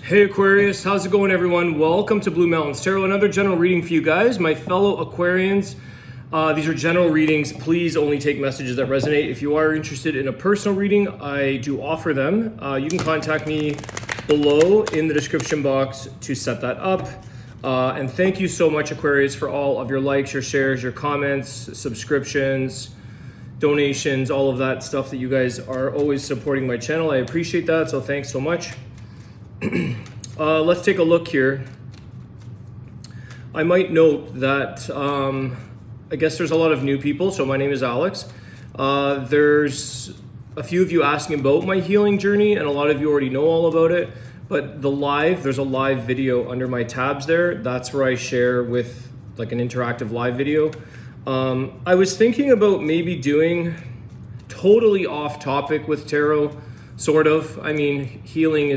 Hey Aquarius, how's it going everyone? Welcome to Blue Mountains Tarot, another general reading for you guys, my fellow Aquarians. These are general readings. Please only take messages that resonate. If you are interested in a personal reading, I do offer them. You can contact me below in the description box to set that up. And thank you so much, Aquarius, for all of your likes, your shares, your comments, subscriptions, donations, all of that stuff that you guys are always supporting my channel. I appreciate that, so thanks so much. Let's take a look here. I might note that I guess there's a lot of new people. So my name is Alex. There's a few of you asking about my healing journey, and a lot of you already know all about it. But there's a live video under my tabs there. That's where I share with like an interactive live video. I was thinking about maybe doing totally off topic with tarot. Sort of. I mean, healing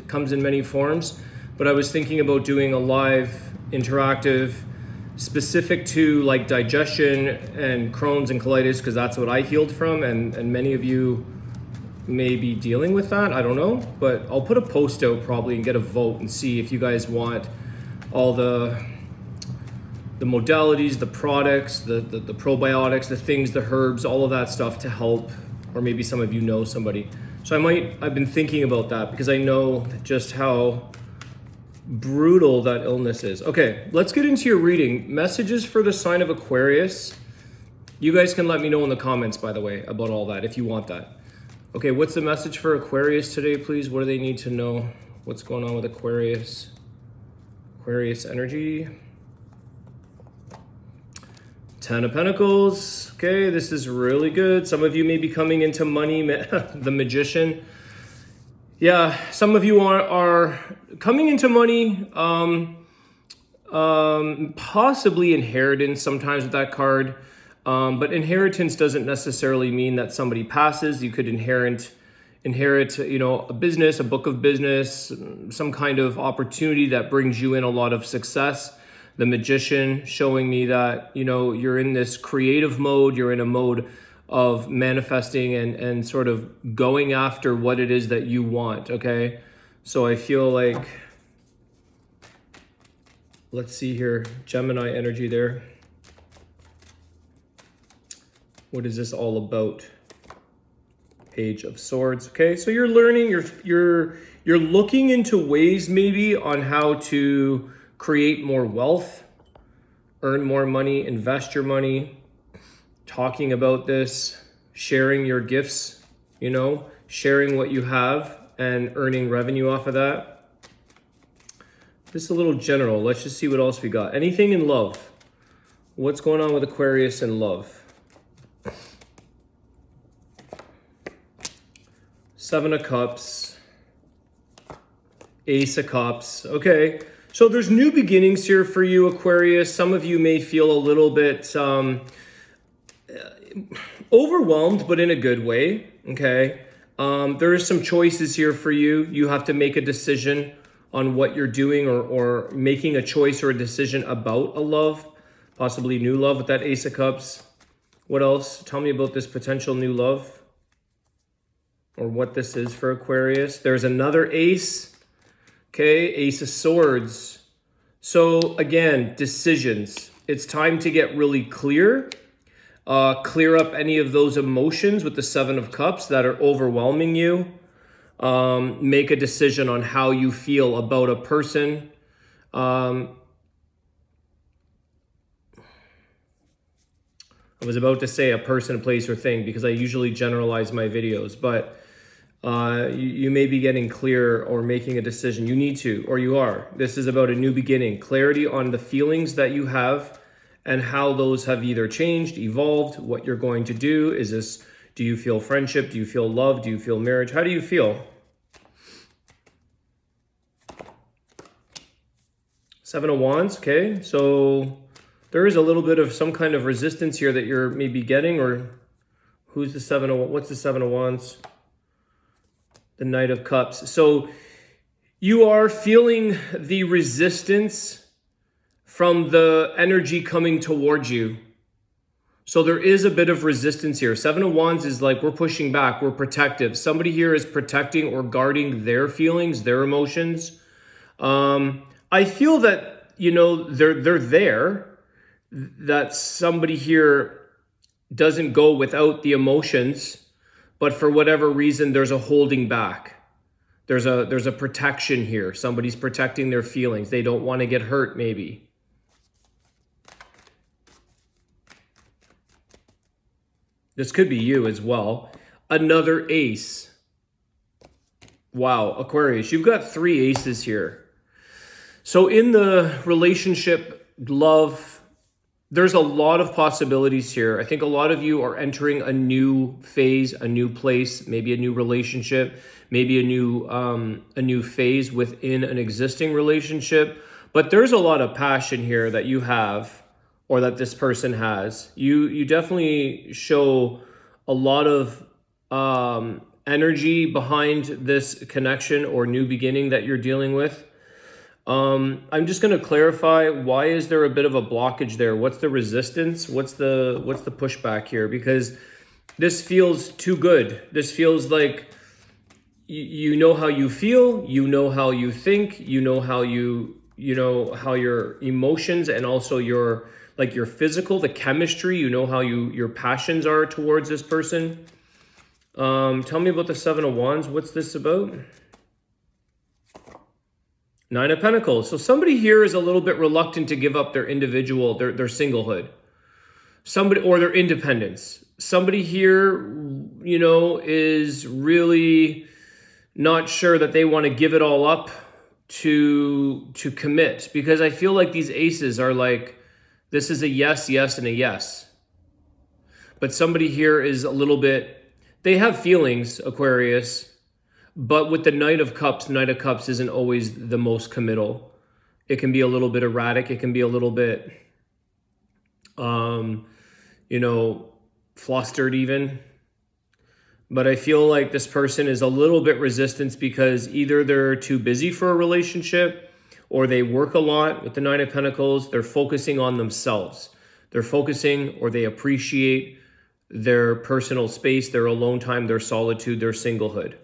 comes in many forms, but I was thinking about doing a live interactive specific to like digestion and Crohn's and colitis, because that's what I healed from, and many of you may be dealing with that. I don't know, but I'll put a post out probably and get a vote and see if you guys want all the modalities, the products, the probiotics, the things, the herbs, all of that stuff to help, or maybe some of you know somebody. So I've been thinking about that because I know just how brutal that illness is. Okay, let's get into your reading. Messages for the sign of Aquarius. You guys can let me know in the comments, by the way, about all that if you want that. Okay, what's the message for Aquarius today, please? What do they need to know? What's going on with Aquarius? Aquarius energy. 10 of Pentacles. Okay, this is really good. Some of you may be coming into money, the Magician. Yeah, some of you are coming into money, possibly inheritance sometimes with that card. But inheritance doesn't necessarily mean that somebody passes. You could inherit, a business, a book of business, some kind of opportunity that brings you in a lot of success. The Magician showing me that, you're in this creative mode, you're in a mode of manifesting and sort of going after what it is that you want, okay? So I feel like, let's see here, Gemini energy there. What is this all about? Page of Swords, okay? So you're learning, you're looking into ways maybe on how to create more wealth, earn more money, invest your money, talking about this, sharing your gifts, sharing what you have and earning revenue off of that. This is a little general. Let's just see what else we got. Anything in love? What's going on with Aquarius in love? 7 of Cups, Ace of Cups. Okay. So there's new beginnings here for you, Aquarius. Some of you may feel a little bit overwhelmed, but in a good way, okay? There are some choices here for you. You have to make a decision on what you're doing or making a choice or a decision about a love, possibly new love with that Ace of Cups. What else? Tell me about this potential new love or what this is for Aquarius. There's another ace. Okay, Ace of Swords. So again, decisions. It's time to get really clear. Clear up any of those emotions with the 7 of Cups that are overwhelming you. Make a decision on how you feel about a person. I was about to say a person, place, or thing because I usually generalize my videos, but you may be getting clear or making a decision. You need to, or you are. This is about a new beginning. Clarity on the feelings that you have and how those have either changed, evolved, what you're going to do. Do you feel friendship? Do you feel love? Do you feel marriage? How do you feel? 7 of Wands, okay. So there is a little bit of some kind of resistance here that you're maybe getting, or what's the 7 of Wands? The Knight of Cups. So you are feeling the resistance from the energy coming towards you. So there is a bit of resistance here. 7 of Wands is like, we're pushing back, we're protective. Somebody here is protecting or guarding their feelings, their emotions, I feel that, they're there, that somebody here doesn't go without the emotions, but for whatever reason, there's a holding back. There's a protection here. Somebody's protecting their feelings. They don't want to get hurt, maybe. This could be you as well. Another ace. Wow, Aquarius, you've got 3 aces here. So in the relationship, love, there's a lot of possibilities here. I think a lot of you are entering a new phase, a new place, maybe a new relationship, maybe a new phase within an existing relationship. But there's a lot of passion here that you have, or that this person has. You definitely show a lot of energy behind this connection or new beginning that you're dealing with. I'm just going to clarify, why is there a bit of a blockage there? What's the resistance? What's the pushback here? Because this feels too good. This feels like you know how you feel, you know how you think, you know how how your emotions and also your physical, the chemistry, you know how your passions are towards this person. Tell me about the 7 of Wands. What's this about? 9 of Pentacles. So somebody here is a little bit reluctant to give up their individual, their singlehood. Somebody, or their independence. Somebody here, is really not sure that they want to give it all up to commit. Because I feel like these aces are like, this is a yes, yes, and a yes. But somebody here is a little bit, they have feelings, Aquarius, but with the Knight of Cups isn't always the most committal. It can be a little bit erratic. It can be a little bit, flustered even. But I feel like this person is a little bit resistant because either they're too busy for a relationship, or they work a lot with the 9 of Pentacles. They're focusing on themselves. They're focusing, or they appreciate their personal space, their alone time, their solitude, their singlehood.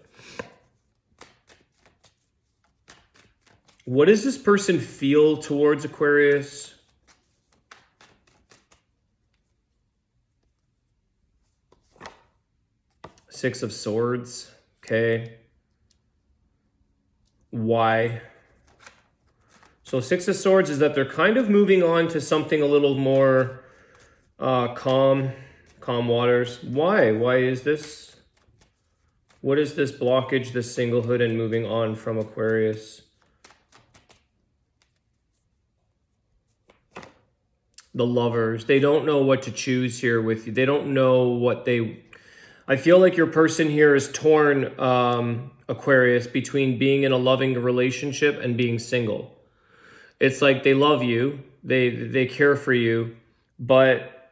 What does this person feel towards Aquarius? Six of Swords. Okay. Why? So 6 of Swords is that they're kind of moving on to something a little more calm waters. Why? Why is this? What is this blockage, this singlehood, and moving on from Aquarius? The Lovers. They don't know what to choose here with you. They don't know what they... I feel like your person here is torn, Aquarius, between being in a loving relationship and being single. It's like they love you, they care for you, but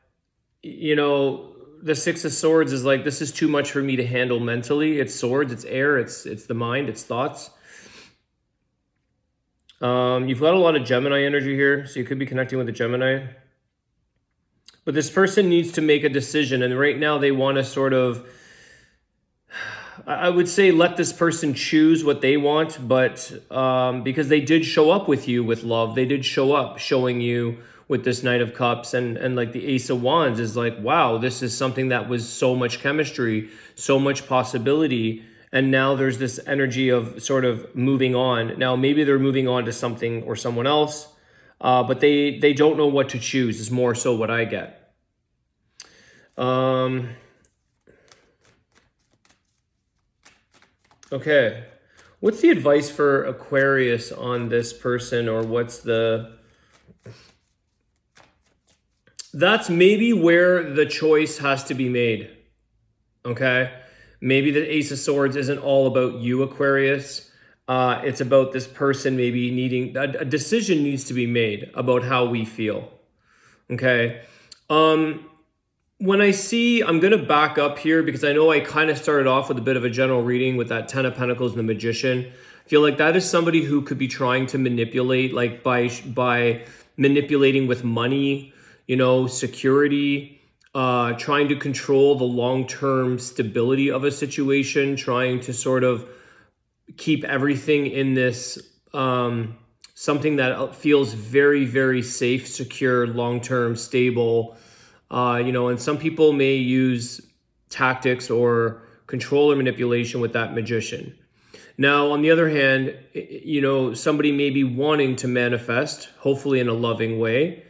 the 6 of Swords is like, this is too much for me to handle mentally. It's swords, it's air, it's the mind, it's thoughts. You've got a lot of Gemini energy here, so you could be connecting with a Gemini. But this person needs to make a decision, and right now they want to sort of, I would say, let this person choose what they want, but because they did show up with you with love, they did show up showing you with this Knight of Cups, and like the Ace of Wands is like, wow, this is something that was so much chemistry, so much possibility, and now there's this energy of sort of moving on. Now maybe they're moving on to something or someone else, but they don't know what to choose, is more so what I get. Okay, what's the advice for Aquarius on this person, or what's the... That's maybe where the choice has to be made, okay? Maybe the Ace of Swords isn't all about you, Aquarius. It's about this person maybe needing... A decision needs to be made about how we feel, okay? When I see, I'm going to back up here because I know I kind of started off with a bit of a general reading with that 10 of Pentacles and the Magician. I feel like that is somebody who could be trying to manipulate, like by manipulating with money, security, trying to control the long-term stability of a situation, trying to sort of keep everything in this something that feels very, very safe, secure, long-term, stable. And some people may use tactics or control or manipulation with that magician. Now, on the other hand, somebody may be wanting to manifest, hopefully in a loving way.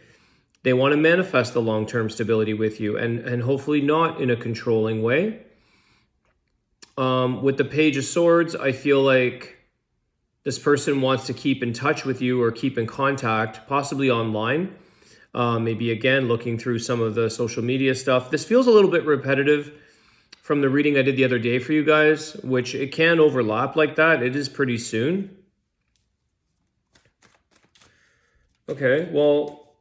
They want to manifest the long-term stability with you, and hopefully not in a controlling way. With the Page of Swords, I feel like this person wants to keep in touch with you or keep in contact, possibly online. Maybe, again, looking through some of the social media stuff. This feels a little bit repetitive from the reading I did the other day for you guys, which it can overlap like that. It is pretty soon. Okay, well,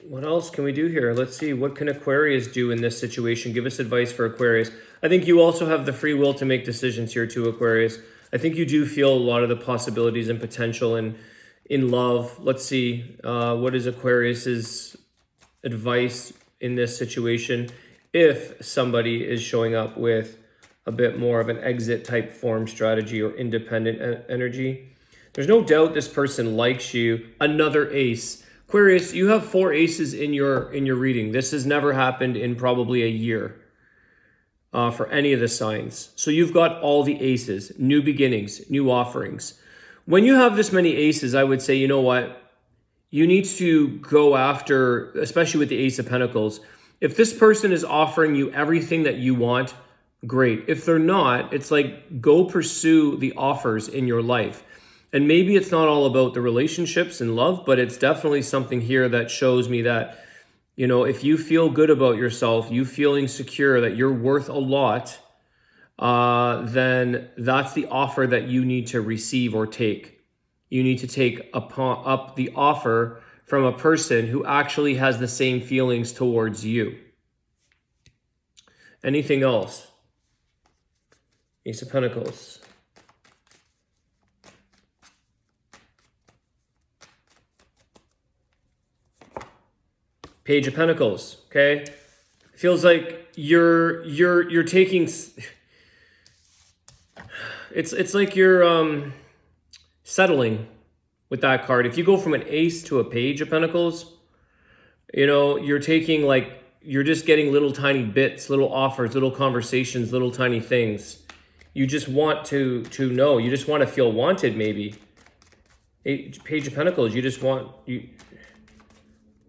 what else can we do here? Let's see. What can Aquarius do in this situation? Give us advice for Aquarius. I think you also have the free will to make decisions here too, Aquarius. I think you do feel a lot of the possibilities and potential in love. Let's see. What is Aquarius's advice in this situation if somebody is showing up with a bit more of an exit type form strategy or independent energy? There's no doubt this person likes you. Another ace. Aquarius, you have 4 aces in your reading. This has never happened in probably a year for any of the signs. So you've got all the aces, new beginnings, new offerings. When you have this many aces, I would say, you know what? You need to go after, especially with the Ace of Pentacles. If this person is offering you everything that you want, great. If they're not, it's like go pursue the offers in your life. And maybe it's not all about the relationships and love, but it's definitely something here that shows me that, if you feel good about yourself, you feeling secure that you're worth a lot, then that's the offer that you need to receive or take. You need to take up the offer from a person who actually has the same feelings towards you. Anything else? Ace of Pentacles. Page of Pentacles, okay? Feels like you're taking, it's like you're settling with that card. If you go from an ace to a Page of Pentacles, you're taking you're just getting little tiny bits, little offers, little conversations, little tiny things. You just want to know, you just want to feel wanted maybe. Page of Pentacles, you just want,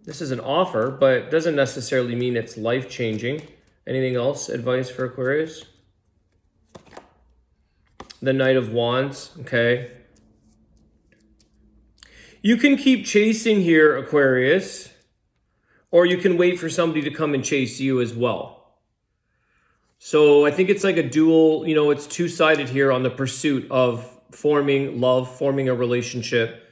this is an offer, but it doesn't necessarily mean it's life-changing. Anything else? Advice for Aquarius? The Knight of Wands, okay. You can keep chasing here, Aquarius, or you can wait for somebody to come and chase you as well. So I think it's like a dual, it's two-sided here on the pursuit of forming love, forming a relationship,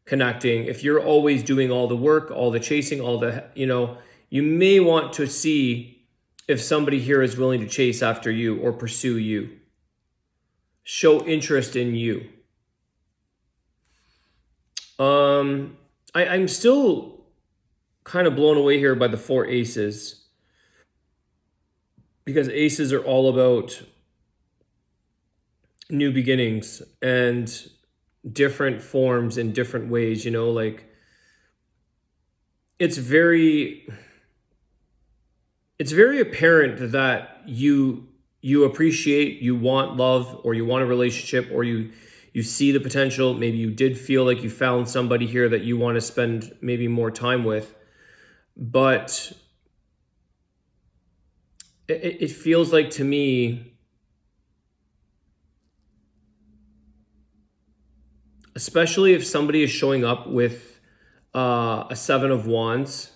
connecting. If you're always doing all the work, all the chasing, all the, you may want to see if somebody here is willing to chase after you or pursue you, show interest in you. I'm still kind of blown away here by the 4 aces, because aces are all about new beginnings and different forms in different ways, it's very apparent that you appreciate, you want love, or you want a relationship, or you see the potential. Maybe you did feel like you found somebody here that you want to spend maybe more time with, but it feels like to me, especially if somebody is showing up with a 7 of Wands,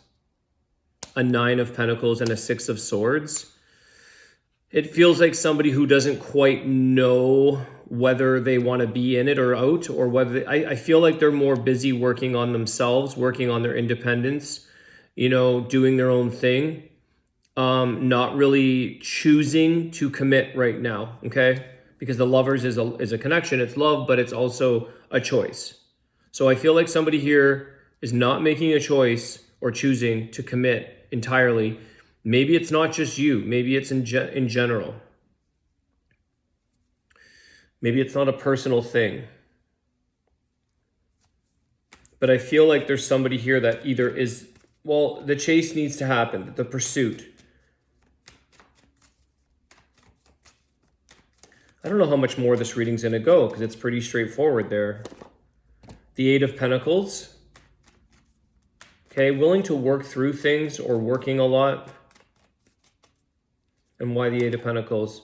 a 9 of Pentacles, and a 6 of Swords, it feels like somebody who doesn't quite know whether they want to be in it or out, or whether I feel like they're more busy working on themselves, working on their independence, doing their own thing, not really choosing to commit right now, okay? Because the Lovers is a connection, it's love, but it's also a choice. So I feel like somebody here is not making a choice or choosing to commit entirely. Maybe it's not just you. Maybe it's in general. Maybe it's not a personal thing. But I feel like there's somebody here that either is, well, the chase needs to happen, the pursuit. I don't know how much more this reading's going to go because it's pretty straightforward there. The Eight of Pentacles. Okay, willing to work through things or working a lot. And why the Eight of Pentacles?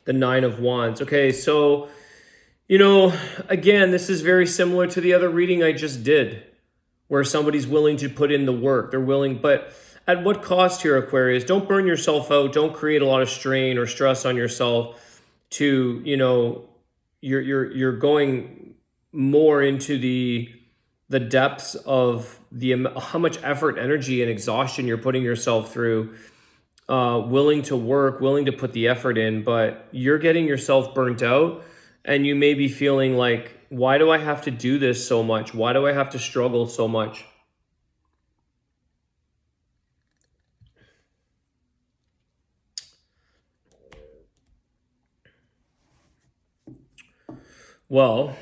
The Nine of Wands. Okay, so, again, this is very similar to the other reading I just did, where somebody's willing to put in the work. They're willing, but at what cost here, Aquarius? Don't burn yourself out. Don't create a lot of strain or stress on yourself to, you're going more into the depths of how much effort, energy, and exhaustion you're putting yourself through. Willing to work, willing to put the effort in, but you're getting yourself burnt out, and you may be feeling like, why do I have to do this so much? Why do I have to struggle so much? Well,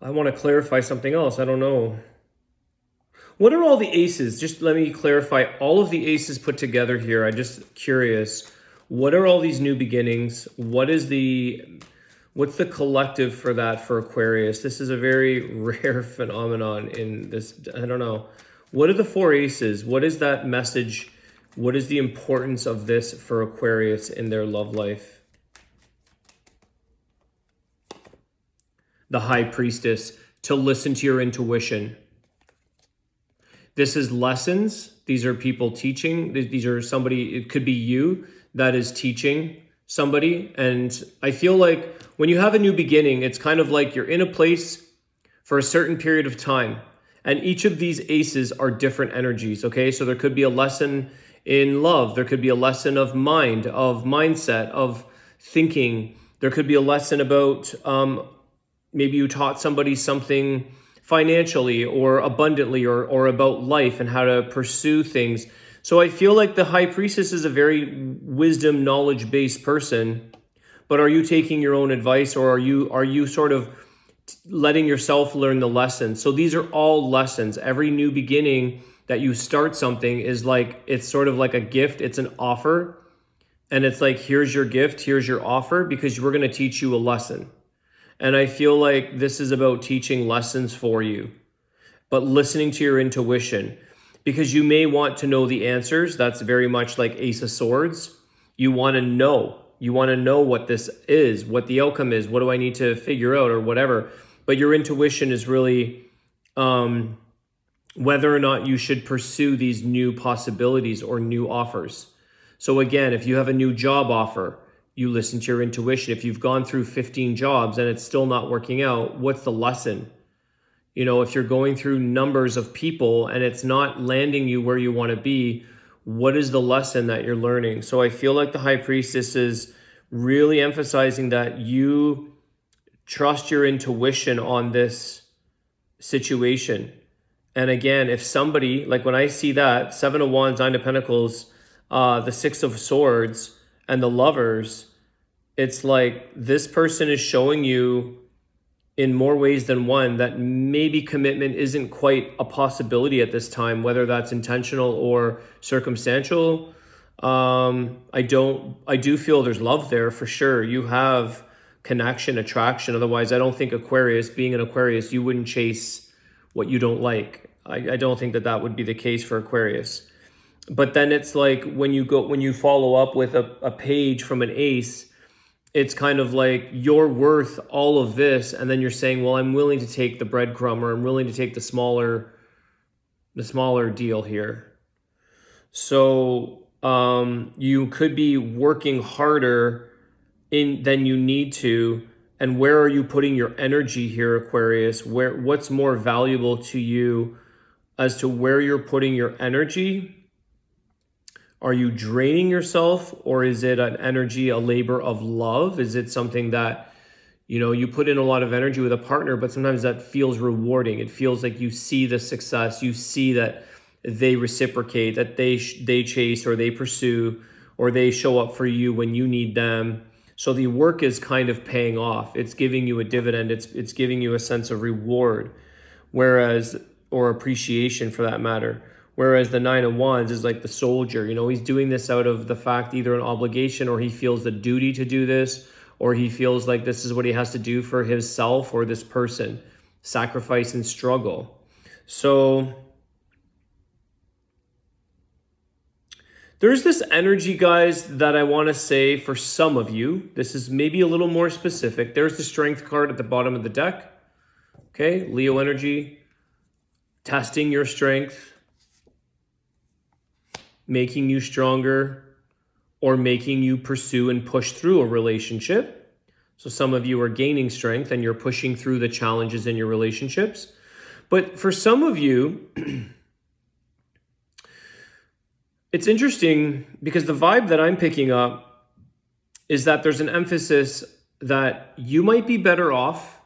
I want to clarify something else. I don't know. What are all the aces? Just let me clarify all of the aces put together here. I'm just curious. What are all these new beginnings? What's the collective for that for Aquarius? This is a very rare phenomenon in this. I don't know. What are the four aces? What is that message? What is the importance of this for Aquarius in their love life? The High Priestess, to listen to your intuition. This is lessons. These are people teaching. These are somebody, it could be you that is teaching somebody. And I feel like when you have a new beginning, it's kind of like you're in a place for a certain period of time. And each of these aces are different energies, okay? So there could be a lesson in love. There could be a lesson of mind, of mindset, of thinking. There could be a lesson about maybe you taught somebody something financially or abundantly or about life and how to pursue things. So I feel like the High Priestess is a very wisdom, knowledge-based person, but are you taking your own advice, or are you sort of letting yourself learn the lessons? So these are all lessons. Every new beginning that you start something is like, it's sort of like a gift. It's an offer. And it's like, here's your gift, here's your offer, because we're going to teach you a lesson. And I feel like this is about teaching lessons for you, but listening to your intuition, because you may want to know the answers. That's very much like Ace of Swords. You want to know. You want to know what this is, what the outcome is. What do I need to figure out or whatever? But your intuition is really whether or not you should pursue these new possibilities or new offers. So again, if you have a new job offer, you listen to your intuition. If you've gone through 15 jobs and it's still not working out, what's the lesson? If you're going through numbers of people and it's not landing you where you want to be, what is the lesson that you're learning? So I feel like the High Priestess is really emphasizing that you trust your intuition on this situation. And again, if somebody, like when I see that, Seven of Wands, Nine of Pentacles, the Six of Swords, and the Lovers, it's like this person is showing you in more ways than one that maybe commitment isn't quite a possibility at this time, whether that's intentional or circumstantial. I do feel there's love there for sure. You have connection, attraction. Otherwise, I don't think Aquarius, being an Aquarius, you wouldn't chase what you don't like. I don't think that would be the case for Aquarius. But then it's like when you follow up with a page from an ace, it's kind of like you're worth all of this, and then you're saying, well, I'm willing to take the breadcrumb, or I'm willing to take the smaller deal here. So you could be working harder than you need to. And where are you putting your energy here, Aquarius? What's more valuable to you as to where you're putting your energy? Are you draining yourself, or is it an energy, a labor of love? Is it something that, you put in a lot of energy with a partner, but sometimes that feels rewarding. It feels like you see the success, you see that they reciprocate, that they chase or they pursue, or they show up for you when you need them. So the work is kind of paying off. It's giving you a dividend. It's giving you a sense of reward, whereas, or appreciation for that matter. Whereas the Nine of Wands is like the soldier. He's doing this out of the fact, either an obligation, or he feels the duty to do this, or he feels like this is what he has to do for himself or this person. Sacrifice and struggle. So there's this energy, guys, that I want to say for some of you. This is maybe a little more specific. There's the Strength card at the bottom of the deck. Okay, Leo energy, testing your strength, making you stronger, or making you pursue and push through a relationship. So some of you are gaining strength and you're pushing through the challenges in your relationships. But for some of you, it's interesting because the vibe that I'm picking up is that there's an emphasis that you might be better off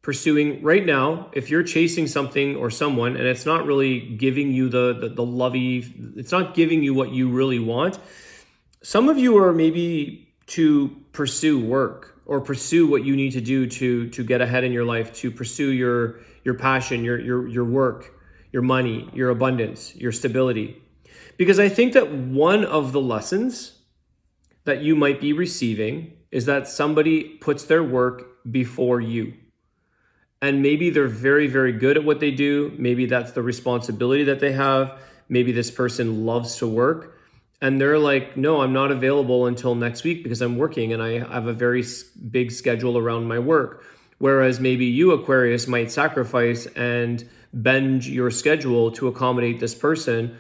pursuing right now if you're chasing something or someone and it's not really giving you the lovey, it's not giving you what you really want. Some of you are maybe to pursue work or pursue what you need to do to get ahead in your life, to pursue your passion, your work, your money, your abundance, your stability. Because I think that one of the lessons that you might be receiving is that somebody puts their work before you. And maybe they're very, very good at what they do. Maybe that's the responsibility that they have. Maybe this person loves to work. And they're like, no, I'm not available until next week because I'm working and I have a very big schedule around my work. Whereas maybe you, Aquarius, might sacrifice and bend your schedule to accommodate this person.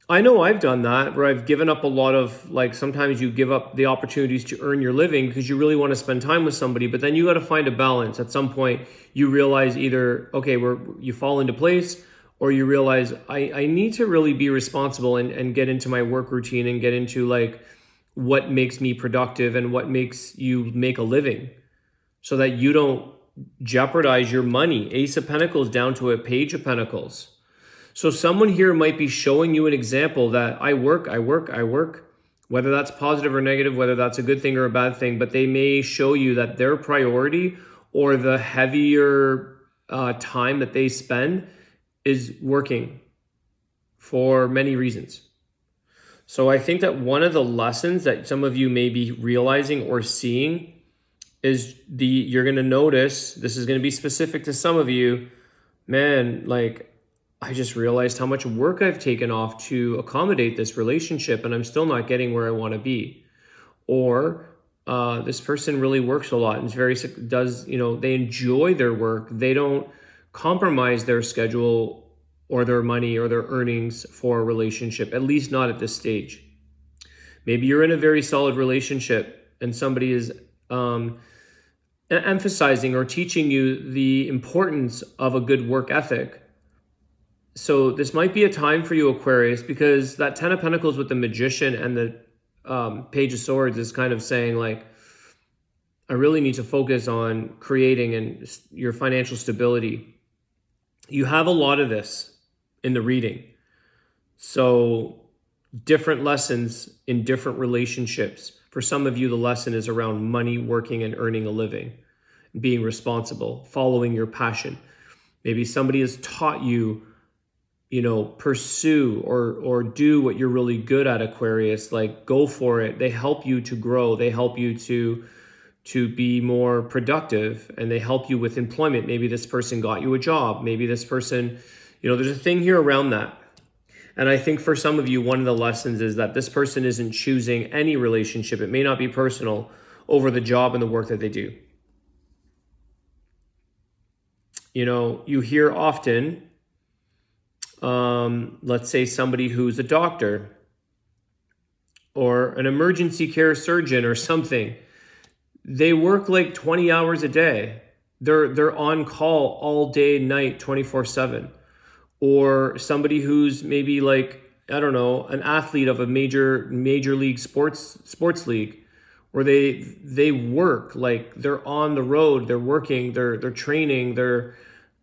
I know I've done that, where I've given up a lot of, sometimes you give up the opportunities to earn your living because you really want to spend time with somebody, but then you got to find a balance. At some point, you realize either, okay, you fall into place, or you realize I need to really be responsible and get into my work routine and get into what makes me productive and what makes you make a living so that you don't jeopardize your money. Ace of Pentacles down to a Page of Pentacles. So someone here might be showing you an example that I work, whether that's positive or negative, whether that's a good thing or a bad thing, but they may show you that their priority or the heavier time that they spend is working for many reasons. So I think that one of the lessons that some of you may be realizing or seeing is you're going to notice, this is going to be specific to some of you, man, I just realized how much work I've taken off to accommodate this relationship and I'm still not getting where I want to be. Or this person really works a lot and they enjoy their work. They don't compromise their schedule or their money or their earnings for a relationship, at least not at this stage. Maybe you're in a very solid relationship and somebody is emphasizing or teaching you the importance of a good work ethic. So this might be a time for you, Aquarius, because that Ten of Pentacles with the Magician and the Page of Swords is kind of saying I really need to focus on creating your financial stability. You have a lot of this in the reading. So different lessons in different relationships. For some of you, the lesson is around money, working and earning a living, being responsible, following your passion. Maybe somebody has taught you, pursue or do what you're really good at, Aquarius, go for it. They help you to grow. They help you to be more productive and they help you with employment. Maybe this person got you a job. Maybe this person, there's a thing here around that. And I think for some of you, one of the lessons is that this person isn't choosing any relationship. It may not be personal over the job and the work that they do. You hear often, let's say somebody who's a doctor or an emergency care surgeon or something, they work 20 hours a day. They're on call all day, night, 24/7. Or somebody who's maybe an athlete of a major league sports league, where they work, they're on the road, they're working, they're training, they're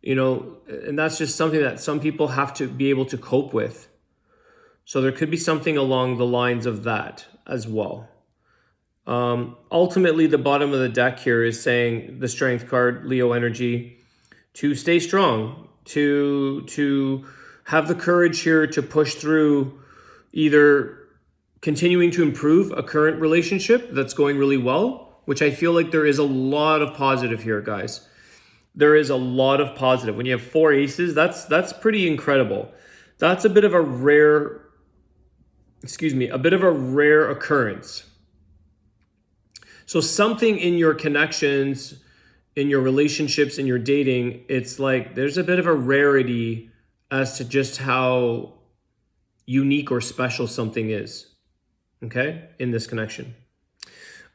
and that's just something that some people have to be able to cope with. So there could be something along the lines of that as well. Ultimately, the bottom of the deck here is saying the Strength card, Leo energy, to stay strong, to have the courage here to push through either continuing to improve a current relationship that's going really well, which I feel like there is a lot of positive here, guys. There is a lot of positive. When you have 4 aces, that's pretty incredible. That's a bit of a rare, a bit of a rare occurrence. So something in your connections, in your relationships, in your dating, it's like there's a bit of a rarity as to just how unique or special something is, okay, in this connection.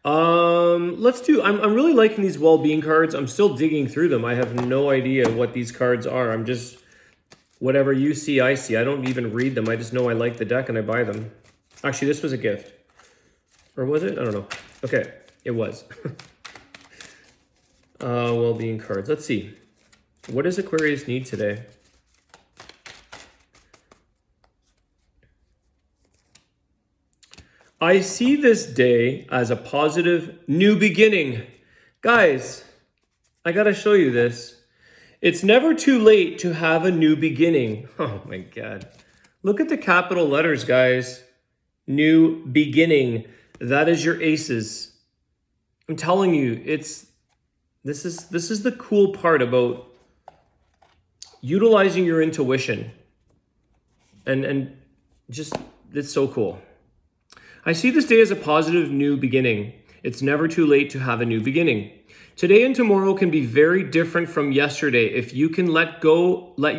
I'm really liking these well-being cards. I'm still digging through them. I have no idea what these cards are. I'm just, whatever you see, I see. I don't even read them. I just know I like the deck and I buy them. Actually, this was a gift. Or was it? I don't know. Okay, it was. Well-being cards. Let's see. What does Aquarius need today? I see this day as a positive new beginning. Guys, I gotta show you this. It's never too late to have a new beginning. Oh my God. Look at the capital letters, guys. New beginning. That is your aces. I'm telling you, this is the cool part about utilizing your intuition. And just, it's so cool. I see this day as a positive new beginning. It's never too late to have a new beginning. Today and tomorrow can be very different from yesterday if you can let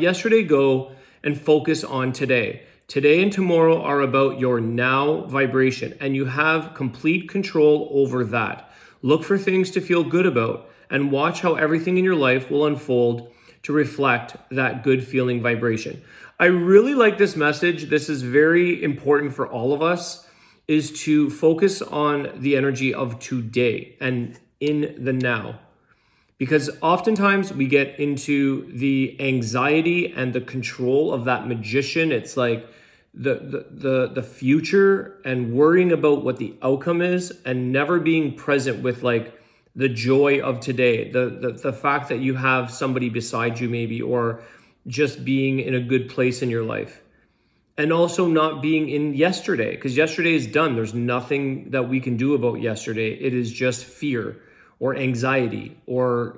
yesterday go and focus on today. Today and tomorrow are about your now vibration, and you have complete control over that. Look for things to feel good about and watch how everything in your life will unfold to reflect that good feeling vibration. I really like this message. This is very important for all of us, is to focus on the energy of today and in the now. Because oftentimes we get into the anxiety and the control of that magician. It's like the future and worrying about what the outcome is and never being present with like the joy of today. The fact that you have somebody beside you maybe, or just being in a good place in your life. And also not being in yesterday, because yesterday is done. There's nothing that we can do about yesterday. It is just fear or anxiety or,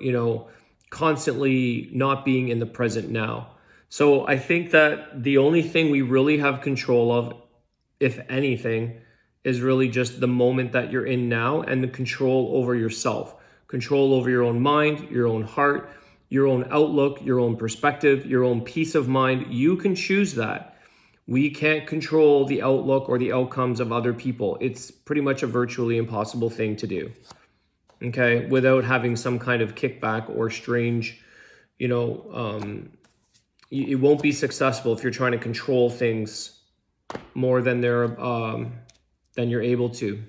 constantly not being in the present now. So I think that the only thing we really have control of, if anything, is really just the moment that you're in now and the control over yourself, control over your own mind, your own heart, your own outlook, your own perspective, your own peace of mind. You can choose that. We can't control the outlook or the outcomes of other people. It's pretty much a virtually impossible thing to do, okay, without having some kind of kickback or strange, it won't be successful if you're trying to control things more than you're able to.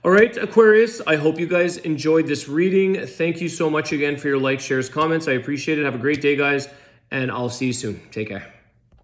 All right, Aquarius, I hope you guys enjoyed this reading. Thank you so much again for your likes, shares, comments. I appreciate it. Have a great day, guys, and I'll see you soon. Take care.